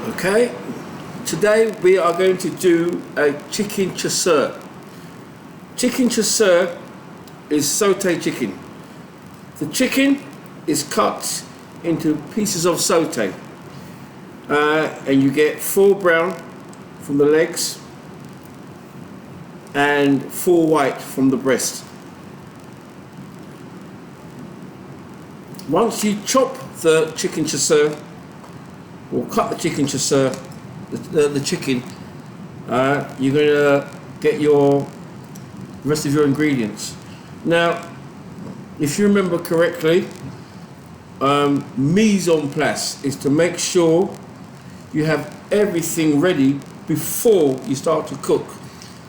Okay, today we are going to do a chicken chasseur. Chicken chasseur is sauté chicken. The chicken is cut into pieces of sauté, and you get 4 brown from the legs and 4 white from the breast. Once you chop the chicken chasseur, or cut the chicken chasseur, the chicken, you're going to get your rest of your ingredients. Now, if you remember correctly, mise en place is to make sure you have everything ready before you start to cook.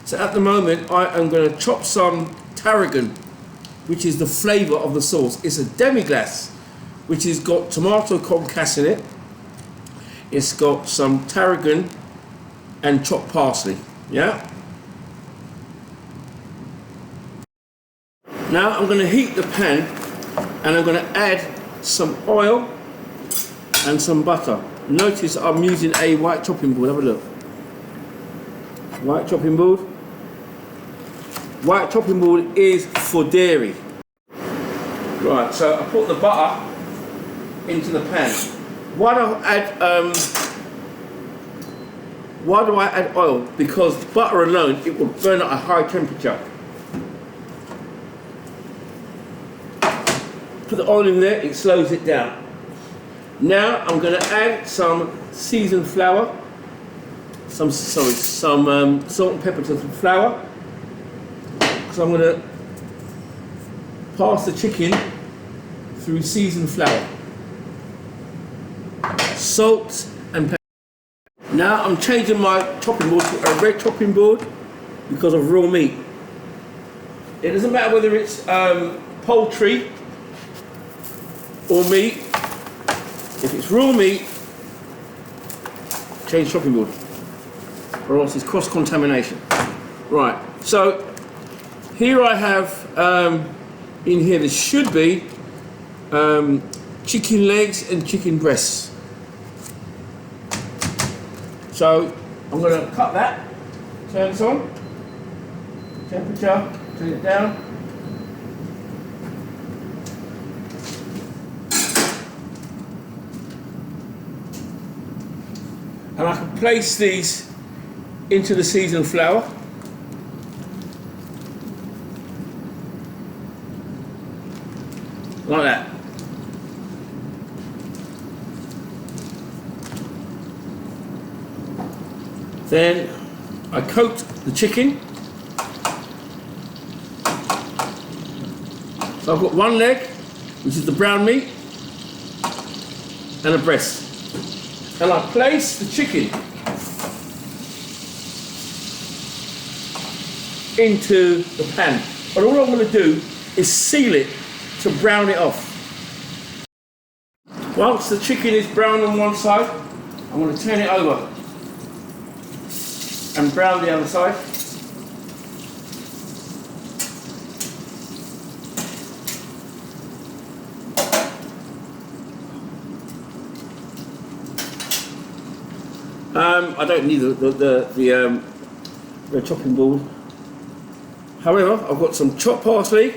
So at the moment, I am going to chop some tarragon, which is the flavour of the sauce. It's a demi-glace, which has got tomato concasse in it. It's got some tarragon and chopped parsley. Yeah. Now I'm going to heat the pan, and I'm going to add some oil and some butter. Notice I'm using a white chopping board. Have a look. White chopping board. White chopping board is for dairy. Right, so I put the butter into the pan. Why do I add oil? Because butter alone, it will burn at a high temperature. Put the oil in there, it slows it down. Now I'm going to add some seasoned flour, some salt and pepper to the flour. So I'm going to pass the chicken through seasoned flour, salt and pepper. Now I'm changing my chopping board to a red chopping board because of raw meat. It doesn't matter whether it's poultry or meat. If it's raw meat, change chopping board, or else it's cross-contamination. Right, so here I have, in here there should be chicken legs and chicken breasts. So I'm going to cut that, turn this on, temperature, turn it down. And I can place these into the seasoned flour. Like that. Then I coat the chicken. So I've got one leg, which is the brown meat, and a breast. And I place the chicken into the pan. And all I'm going to do is seal it to brown it off. Once the chicken is brown on one side, I'm going to turn it over and brown the other side. I don't need the chopping board. However, I've got some chopped parsley,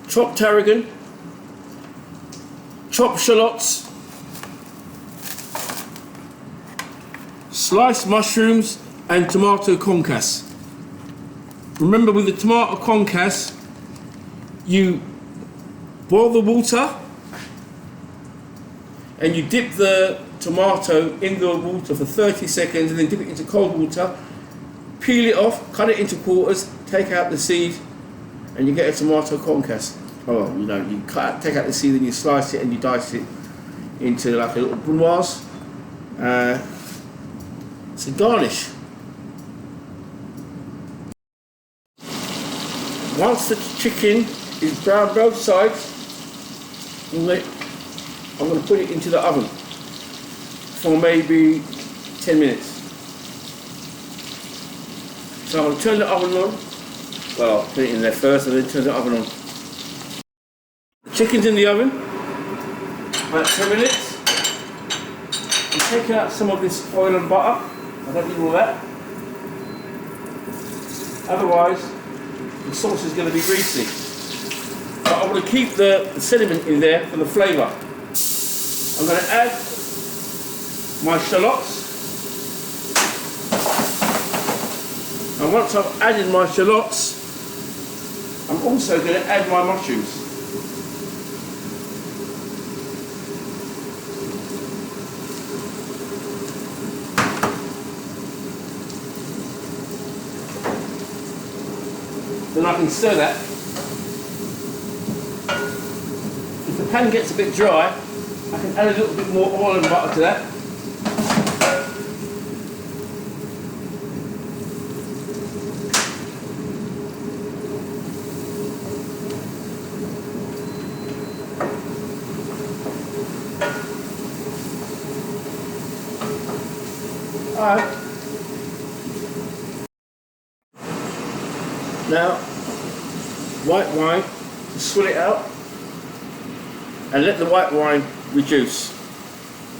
chopped tarragon, chopped shallots, sliced mushrooms, and tomato concasse. Remember, with the tomato concasse, you boil the water and you dip the tomato in the water for 30 seconds and then dip it into cold water, peel it off, cut it into quarters, take out the seed, and you get a tomato concasse. Oh, you know, you take out the seed and you slice it and you dice it into like a little brunoise. It's a garnish. Once the chicken is brown both sides, I'm going to put it into the oven for maybe 10 minutes. So I'm going to turn the oven on. Well, I'll put it in there first and then turn the oven on. The chicken's in the oven, about 10 minutes. I'm taking out some of this oil and butter. I don't need all that. Otherwise, the sauce is going to be greasy. But I want to keep the cinnamon in there for the flavour. I'm going to add my shallots. And once I've added my shallots, I'm also going to add my mushrooms. Then I can stir that. If the pan gets a bit dry, I can add a little bit more oil and butter to that. Alright. Now, white wine, swill it out and let the white wine reduce.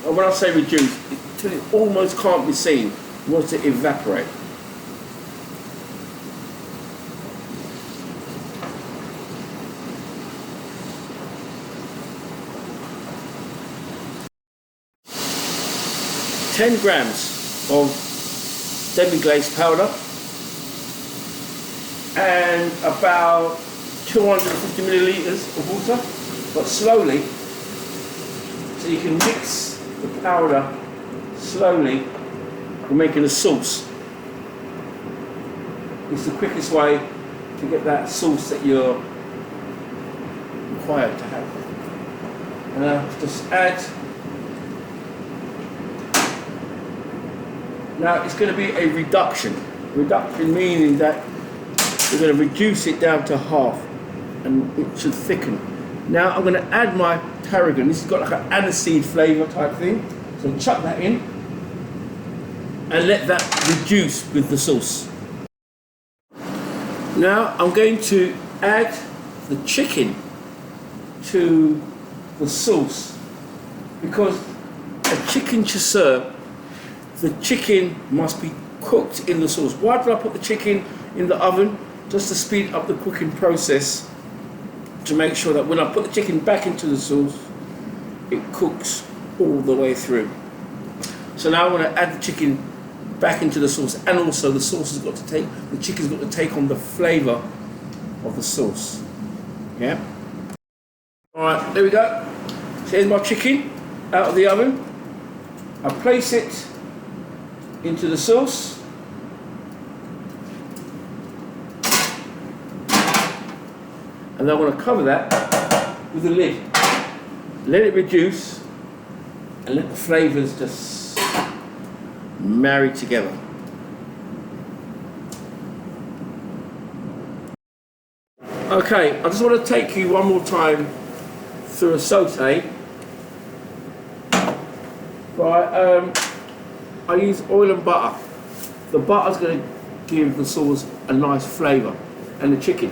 And when I say reduce, it almost can't be seen. You want it to evaporate. "10 grams of demi-glace powder and about 250 millilitres of water, but slowly, so you can mix the powder slowly. We're making a sauce. It's the quickest way to get that sauce that you're required to have. And now just add. Now it's going to be a reduction. Reduction meaning that we're going to reduce it down to half and it should thicken. Now I'm going to add my tarragon. This has got like an aniseed flavour type thing. So chuck that in and let that reduce with the sauce. Now I'm going to add the chicken to the sauce, because a chicken chasseur, the chicken must be cooked in the sauce. Why did I put the chicken in the oven? Just to speed up the cooking process, to make sure that when I put the chicken back into the sauce, it cooks all the way through. So now I want to add the chicken back into the sauce, and also the sauce has got to take, the chicken's got to take on the flavour of the sauce. Yeah. All right, there we go. So here's my chicken out of the oven. I place it into the sauce. And I want to cover that with a lid. Let it reduce and let the flavours just marry together. Okay, I just want to take you one more time through a saute. Right, I use oil and butter. The butter's going to give the sauce a nice flavour, and the chicken.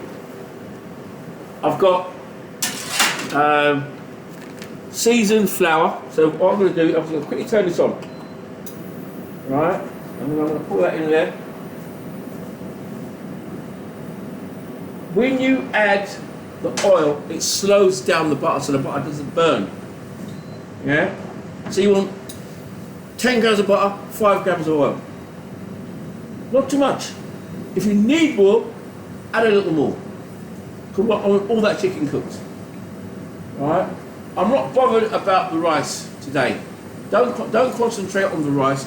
I've got seasoned flour. So what I'm going to do, I'm going to quickly turn this on. Right, and then I'm going to pour that in there. When you add the oil, it slows down the butter so the butter doesn't burn. Yeah? So you want 10 grams of butter, 5 grams of oil. Not too much. If you need more, add a little more. Because I want all that chicken cooked. Alright? I'm not bothered about the rice today. Don't concentrate on the rice.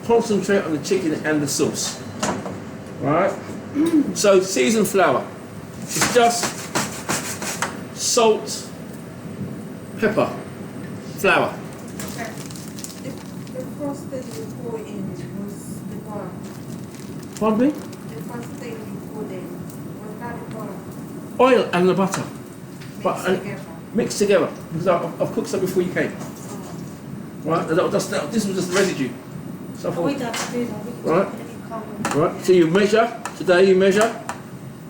Concentrate on the chicken and the sauce. Alright? So seasoned flour. It's just salt, pepper, flour. Okay. The first thing you pour in was the butter. Pardon me? The first thing you poured in was that the butter. Oil and the butter. Together. Mixed together. Because I've cooked some before you came. Right? This was just the residue. So I thought, right? So you measure, today you measure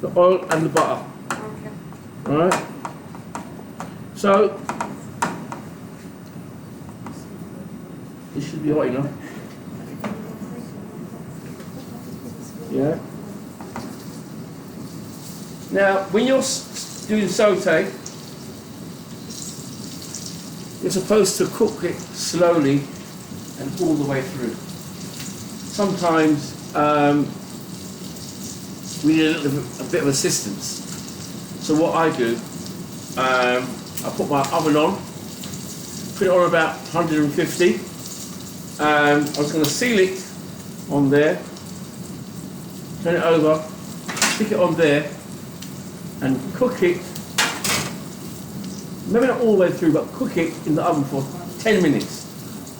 the oil and the butter. Okay. Alright? So This should be hot enough. Yeah. Now, when you're doing saute, you're supposed to cook it slowly and all the way through. Sometimes we need a bit of assistance. So what I do, I put my oven on, put it on about 150. I was going to seal it on there, turn it over, stick it on there, and cook it, maybe not all the way through, but cook it in the oven for 10 minutes.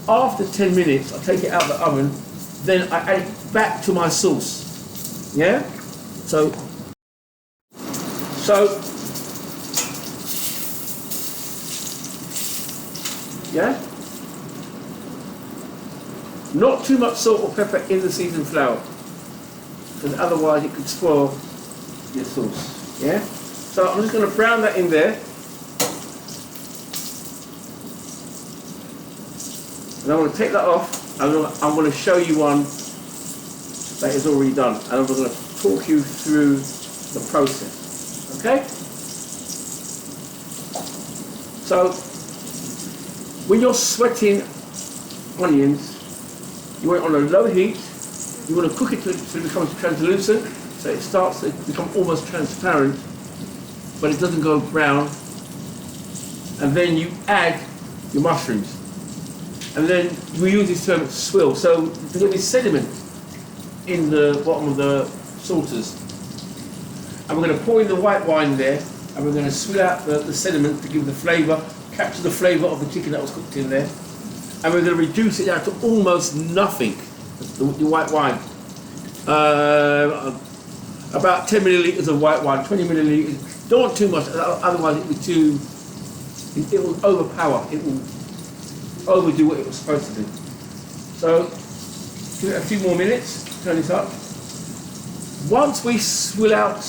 After 10 minutes, I take it out of the oven, then I add it back to my sauce. Yeah? So, yeah? Not too much salt or pepper in the seasoned flour, because otherwise it could spoil your sauce. Yeah? So I'm just going to brown that in there. And I'm going to take that off. I'm going to show you one that is already done. And I'm going to talk you through the process. Okay? So, when you're sweating onions, you want it on a low heat. You want to cook it till it becomes translucent. So it starts to become almost transparent, but it doesn't go brown. And then you add your mushrooms. And then we use this term swill. So there's going to be sediment in the bottom of the salters. And we're going to pour in the white wine there, and we're going to swill out the sediment to give the flavour, capture the flavour of the chicken that was cooked in there. And we're going to reduce it down to almost nothing, the white wine. About 10 millilitres of white wine, 20 millilitres. Don't want too much, otherwise it will overpower, it will overdo what it was supposed to do. So, give it a few more minutes, turn this up. Once we swill out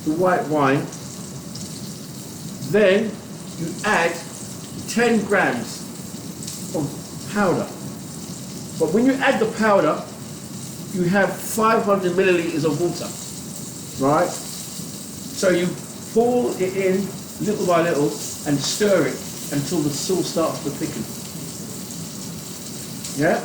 the white wine, then you add 10 grams of powder. But when you add the powder, you have 500 millilitres of water, right? So you pour it in little by little and stir it until the sauce starts to thicken. Yeah?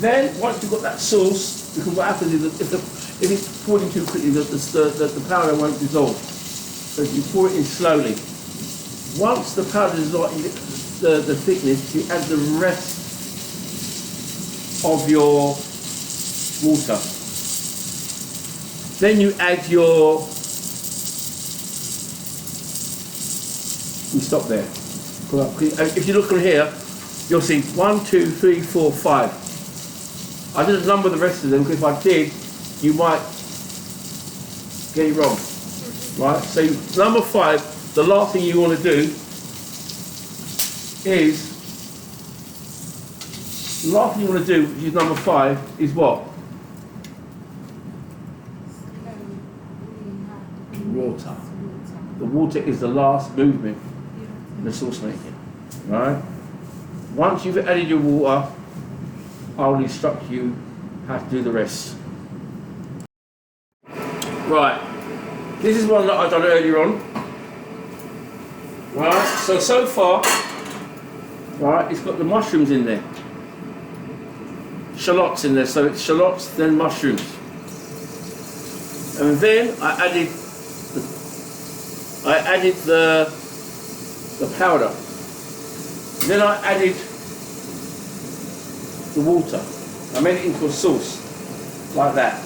Then, once you've got that sauce, because what happens is that if it's poured in too quickly, the powder won't dissolve. So you pour it in slowly. Once the powder dissolves the thickness, you add the rest of your water. Then you add your... We stop there. If you look on here, you'll see 1, 2, 3, 4, 5. I didn't number the rest of them because if I did, you might get it wrong. Right? So number 5, the last thing you want to do is, the last thing you want to do, which is number 5, is what? Water. The water is the last movement in the sauce making. Right? Once you've added your water, I'll instruct you how to do the rest. Right, this is one that I've done earlier on. Right, so far, right, it's got the mushrooms in there. Shallots in there, so it's shallots, then mushrooms. And then I added the powder. Then I added the water. I made it into a sauce, like that.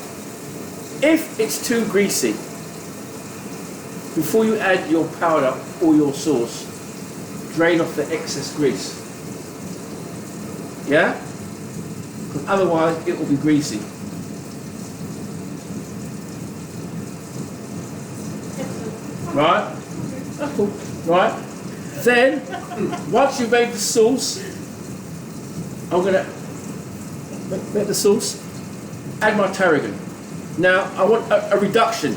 If it's too greasy, before you add your powder or your sauce, drain off the excess grease. Yeah? Because otherwise it will be greasy. Right? That's cool. Right? Then, once you've made the sauce, I'm going to make the sauce, add my tarragon. Now, I want a reduction,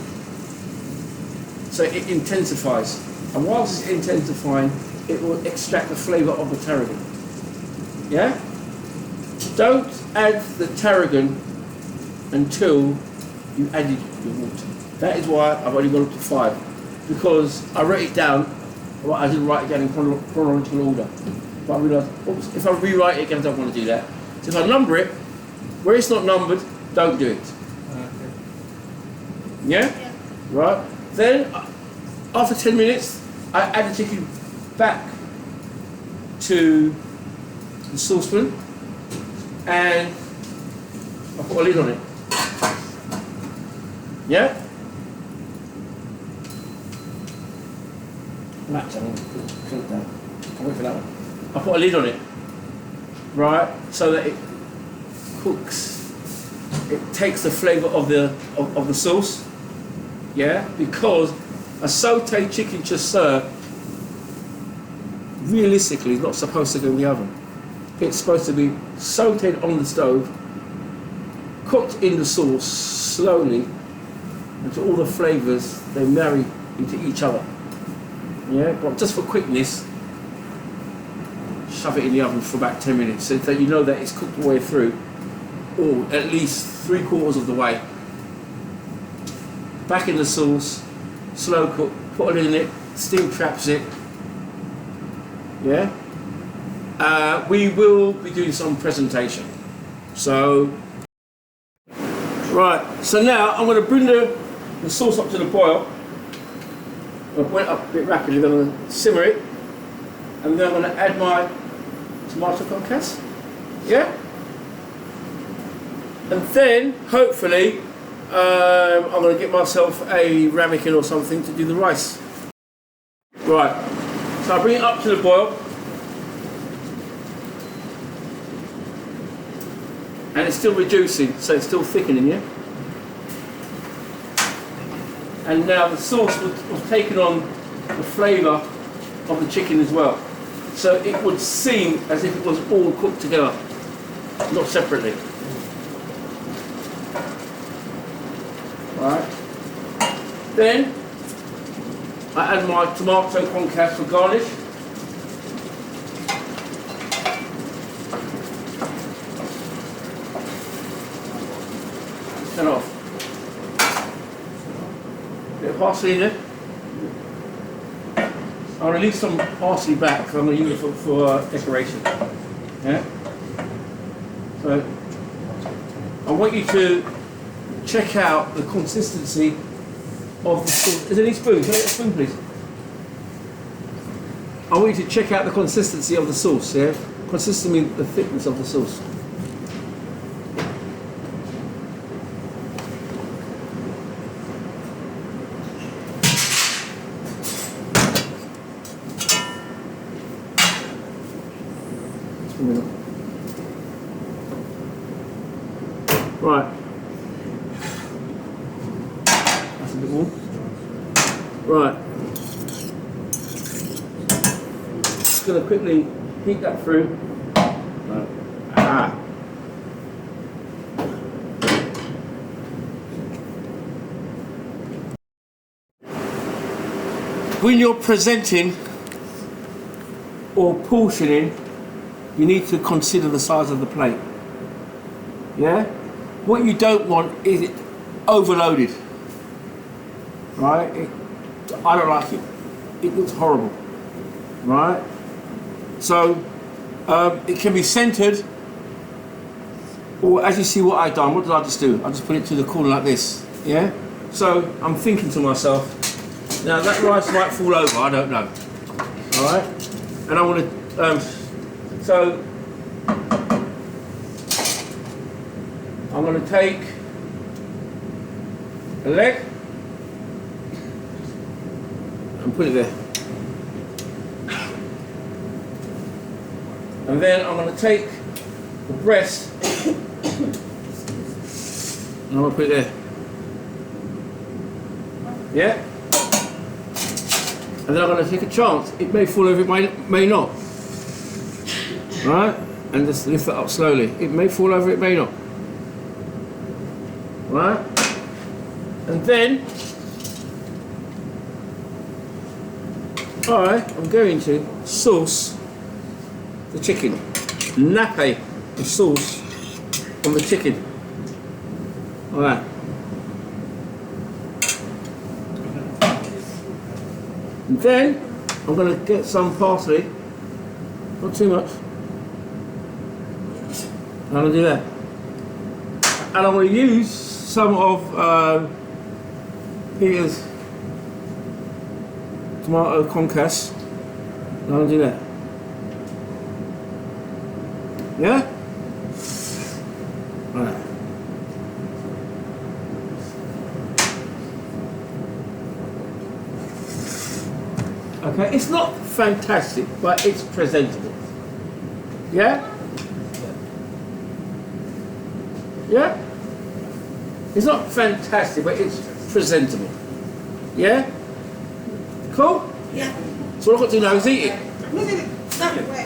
so it intensifies. And whilst it's intensifying, it will extract the flavour of the tarragon. Yeah? Don't add the tarragon until you added your water. That is why I've only gone up to 5, because I wrote it down. Well, I didn't write it down in chronological order. But I realised, oops, if I rewrite it again, I don't want to do that. So if I number it, where it's not numbered, don't do it. Okay. Yeah? Right? Then, after 10 minutes, I add the chicken back to the saucepan and I put a lid on it. Yeah? Max, I'm going to put it down. I'll wait for that one. I put a lid on it, right, so that it cooks. It takes the flavour of the sauce, yeah, because a sautéed chicken chasseur realistically is not supposed to go in the oven. It's supposed to be sautéed on the stove, cooked in the sauce slowly until all the flavours they marry into each other. Yeah, but just for quickness, shove it in the oven for about 10 minutes so that you know that it's cooked all the way through, or at least 3/4 of the way. Back in the sauce, slow cook, put it in it, steam traps it. Yeah. We will be doing some presentation. So, right. So now I'm going to bring the sauce up to the boil. I'm going to boil it up a bit rapidly. I'm going to simmer it, and then I'm going to add my tomato concasse. Yeah. And then hopefully I'm going to get myself a ramekin or something to do the rice. Right. So I bring it up to the boil. And it's still reducing, so it's still thickening, yeah? And now the sauce was taking on the flavour of the chicken as well. So it would seem as if it was all cooked together, not separately. Right. Then I add my tomato concasse for garnish. Turn off. Bit of parsley in there. I'll release some parsley back because I'm going to use it for decoration. Yeah. So I want you to check out the consistency of the sauce. Is there any spoon? Can I get a spoon, please? I want you to check out the consistency of the sauce. Yeah. Consistency means the thickness of the sauce. Right. That's a bit more. Right. Just going to quickly heat that through. Right. Ah. When you're presenting or portioning, you need to consider the size of the plate. Yeah? What you don't want is it overloaded. Right? I don't like it. It looks horrible. Right? So, it can be centered, or as you see what I've done, what did I just do? I just put it to the corner like this. Yeah? So, I'm thinking to myself, now that rice might fall over, I don't know. Alright? And I want to, so, I'm going to take a leg and put it there. And then I'm going to take the breast and I'm going to put it there. Yeah? And then I'm going to take a chance. It may fall over, it may not. Right? And just lift it up slowly. It may fall over, it may not. Right? And then I am going to sauce the chicken. nappe of sauce on the chicken. Alright. And then I'm going to get some parsley, not too much. And I'm going to do that. And I'm going to use some of Peter's tomato concasse. And I'm going to do that. Yeah? Right. Okay, it's not fantastic, but it's presentable. Yeah? Yeah? It's not fantastic, but it's presentable. Yeah? Cool? Yeah. So what I've got to do now is eat it. Look at it. Stop it. Wait.